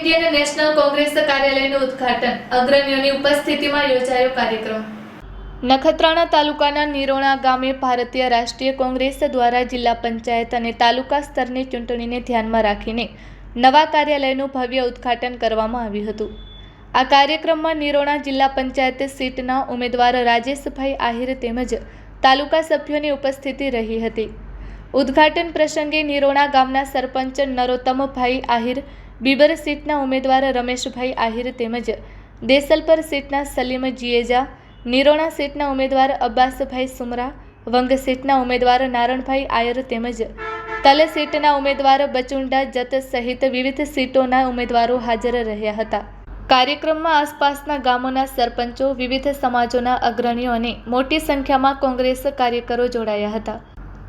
Indian National Congress કાર્યાલયનું ઉદ્ઘાટન અગ્રણીઓની ઉપસ્થિતિમાં યોજાયો કાર્યક્રમ। નખત્રાણા તાલુકાના નિરોણા ગામે ભારતીય રાષ્ટ્રીય કોંગ્રેસ દ્વારા જિલ્લા પંચાયત અને તાલુકા સ્તરની ચૂંટણીને ધ્યાનમાં રાખીને નવા કાર્યાલયનું ભવ્ય ઉદ્ઘાટન કરવામાં આવ્યું હતું। આ કાર્યક્રમમાં નિરોણા જિલ્લા પંચાયત સીટના ઉમેદવાર રાજેશભાઈ આહિર તેમજ તાલુકા સભ્યોની ઉપસ્થિતિ રહી હતી। ઉદ્ઘાટન પ્રસંગે નિરોણા ગામના સરપંચ નરોત્તમભાઈ આહિર, બીબર સીટના ઉમેદવાર રમેશભાઈ આહિર તેમજ દેસલપર સીટના સલીમ જીએજા, નિરોણા સીટના ઉમેદવાર અબ્બાસભાઈ સુમરા, વંગ સીટના ઉમેદવાર નારણભાઈ આયર તેમજ તલ સીટના ઉમેદવાર બચુંડા જત સહિત વિવિધ સીટોના ઉમેદવારો હાજર રહ્યા હતા। કાર્યક્રમમાં આસપાસના ગામોના સરપંચો, વિવિધ સમાજોના અગ્રણીઓ અને મોટી સંખ્યામાં કોંગ્રેસ કાર્યકરો જોડાયા હતા।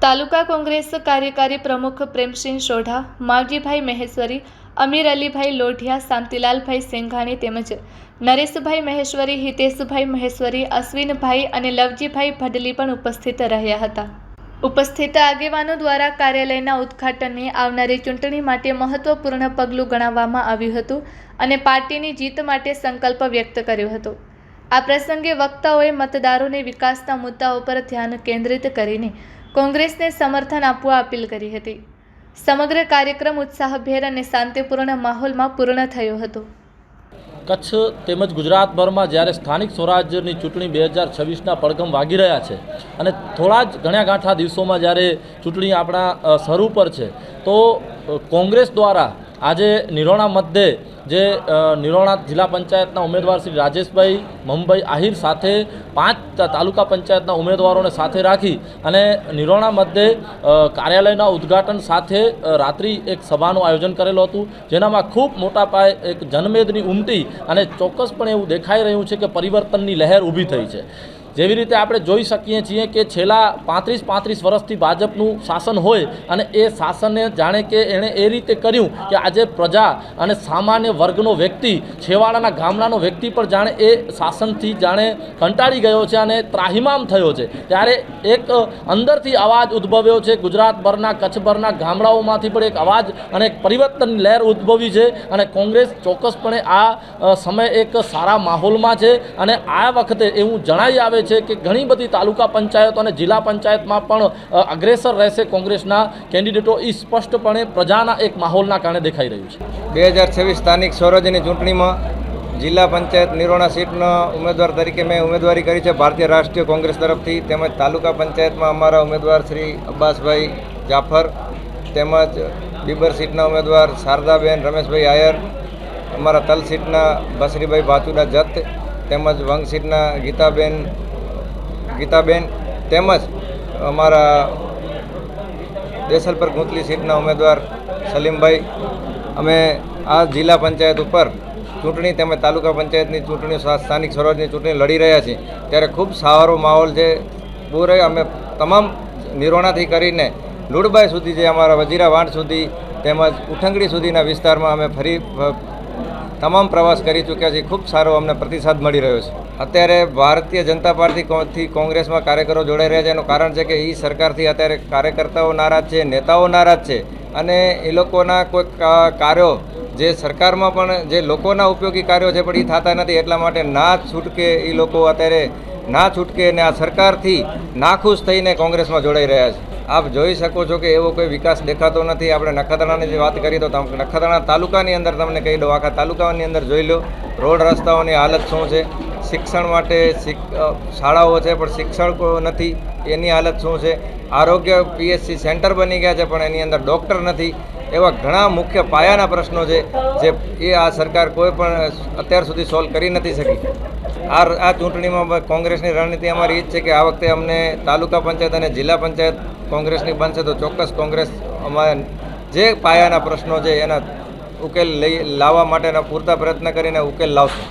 તાલુકા કોંગ્રેસ કાર્યકારી પ્રમુખ પ્રેમસિંહ સોઢા, માવજીભાઈ મહેશ્વરી, અમીર અલીભાઈ લોઢિયા, શાંતિલાલભાઈ સેંઘાણી તેમજ નરેશભાઈ મહેશ્વરી, હિતેશભાઈ મહેશ્વરી, અશ્વિનભાઈ અને લવજીભાઈ ભડલી પણ ઉપસ્થિત રહ્યા હતા। ઉપસ્થિત આગેવાનો દ્વારા કાર્યાલયના ઉદ્ઘાટનને આવનારી ચૂંટણી માટે મહત્વપૂર્ણ પગલું ગણાવવામાં આવ્યું હતું અને પાર્ટીની જીત માટે સંકલ્પ વ્યક્ત કર્યો હતો। આ પ્રસંગે વક્તાઓએ મતદારોને વિકાસના મુદ્દાઓ પર ધ્યાન કેન્દ્રિત કરીને કોંગ્રેસને સમર્થન આપવા અપીલ કરી હતી। સમગ્ર કાર્યક્રમ ઉત્સાહભેર અને શાંતિપૂર્ણ માહોલમાં પૂર્ણ થયો હતો। કચ્છ તેમજ ગુજરાતભરમાં જ્યારે સ્થાનિક સ્વરાજ્યની ચૂંટણી 2026ના પડઘમ વાગી રહ્યા છે અને થોડા જ ગણ્યા ગાંઠા દિવસોમાં જ્યારે ચૂંટણી આપણા શરૂ પર છે, તો કોંગ્રેસ દ્વારા આજે નિરોણા મધ્યે જે નિરોણા જિલ્લા પંચાયતના ઉમેદવાર શ્રી રાજેશભાઈ મમભાઈ આહિર સાથે 5 તાલુકા પંચાયતના ઉમેદવારોને સાથે રાખી અને નિરોણા મધ્યે કાર્યાલયના ઉદ્ઘાટન સાથે રાત્રિ એક સભાનું આયોજન કરેલું હતું, જેનામાં ખૂબ મોટા પાયે એક જનમેદની ઉમટી અને ચોક્કસપણે એવું દેખાઈ રહ્યું છે કે પરિવર્તનની લહેર ઊભી થઈ છે। જેવી રીતે આપણે જોઈ શકીએ છીએ કે છેલ્લા 35 વર્ષથી ભાજપનું શાસન હોય અને એ શાસનને જાણે કે એણે એ રીતે કર્યું કે આજે પ્રજા અને સામાન્ય વર્ગનો વ્યક્તિ, છેવાડાના ગામડાનો વ્યક્તિ પણ જાણે એ શાસનથી જાણે કંટાળી ગયો છે અને ત્રાહિમામ થયો છે। ત્યારે એક અંદરથી અવાજ ઉદ્ભવ્યો છે, ગુજરાતભરના કચ્છભરના ગામડાઓમાંથી પણ એક અવાજ અને એક પરિવર્તનની લહેર ઉદ્ભવી છે અને કોંગ્રેસ ચોક્કસપણે આ સમય એક સારા માહોલમાં છે અને આ વખતે એવું જણાઈ આવે છે કે ઘણી બધી તાલુકા પંચાયતો અને જિલ્લા પંચાયતમાં પણ અગ્રેસર રહેશે કોંગ્રેસના કેન્ડિડેટો, એ સ્પષ્ટપણે પ્રજાના એક માહોલના કારણે દેખાઈ રહ્યું છે। 2026 સ્થાનિક સ્વરાજ્યની ચૂંટણીમાં જિલ્લા પંચાયત નિરોણા સીટનો ઉમેદવાર તરીકે મેં ઉમેદવારી કરી છે ભારતીય રાષ્ટ્રીય કોંગ્રેસ તરફથી, તેમજ તાલુકા પંચાયતમાં અમારા ઉમેદવાર શ્રી અબ્બાસભાઈ જાફર, તેમજ બીબર સીટના ઉમેદવાર શારદાબેન રમેશભાઈ આયર, અમારા તલ સીટના બસરીભાઈ ભાતુડા જત, તેમજ વંગ સીટના ગીતાબેન તેમજ અમારા દેસલપર ગુંતલી સીટના ઉમેદવાર સલીમભાઈ, અમે આ જિલ્લા પંચાયત ઉપર ચૂંટણી તેમજ તાલુકા પંચાયતની ચૂંટણીઓ, સ્થાનિક સ્વરાજની ચૂંટણી લડી રહ્યા છીએ, ત્યારે ખૂબ સારો માહોલ છે। પૂરે અમે તમામ નિરોણાથી કરીને લુડબાઈ સુધી, જે અમારા વજીરા વાંટ સુધી તેમજ ઉઠંગડી સુધીના વિસ્તારમાં અમે ફરી તમામ પ્રવાસ કરી ચૂક્યા છીએ। ખૂબ સારો અમને પ્રતિસાદ મળી રહ્યો છે। અત્યારે ભારતીય જનતા પાર્ટીથી કોંગ્રેસમાં કાર્યકરો જોડાઈ રહ્યા છે, એનું કારણ છે કે એ સરકારથી અત્યારે કાર્યકર્તાઓ નારાજ છે, નેતાઓ નારાજ છે અને એ લોકોના કોઈ કાર્યો જે સરકારમાં પણ જે લોકોના ઉપયોગી કાર્યો છે પણ એ થતા નથી, એટલા માટે ના છૂટકે એ લોકો અત્યારે ના છૂટકે અને આ સરકારથી નાખુશ થઈને કોંગ્રેસમાં જોડાઈ રહ્યા છે। આપ જોઈ શકો છો કે એવો કોઈ વિકાસ દેખાતો નથી। આપણે નખત્રાણાની જે વાત કરી તો નખત્રાણા તાલુકાની અંદર તમને કહી દઉં, આખા તાલુકાની અંદર જોઈ લો રોડ રસ્તાઓની હાલત શું છે, શિક્ષણ માટે શાળાઓ છે પણ શિક્ષકો નથી, એની હાલત શું છે, આરોગ્ય પીએચસી સેન્ટર બની ગયા છે પણ એની અંદર ડૉક્ટર નથી। એવા ઘણા મુખ્ય પાયાના પ્રશ્નો છે જે આ સરકાર કોઈ પણ અત્યાર સુધી સોલ્વ કરી નથી શકી। આ ચૂંટણીમાં કોંગ્રેસની રણનીતિ અમારી એ જ છે કે આ વખતે અમને તાલુકા પંચાયત અને જિલ્લા પંચાયત કોંગ્રેસની બનશે તો ચોક્કસ કોંગ્રેસ અમારા જે પાયાના પ્રશ્નો છે એના ઉકેલ લાવવા માટેના પૂરતા પ્રયત્ન કરીને ઉકેલ લાવશે।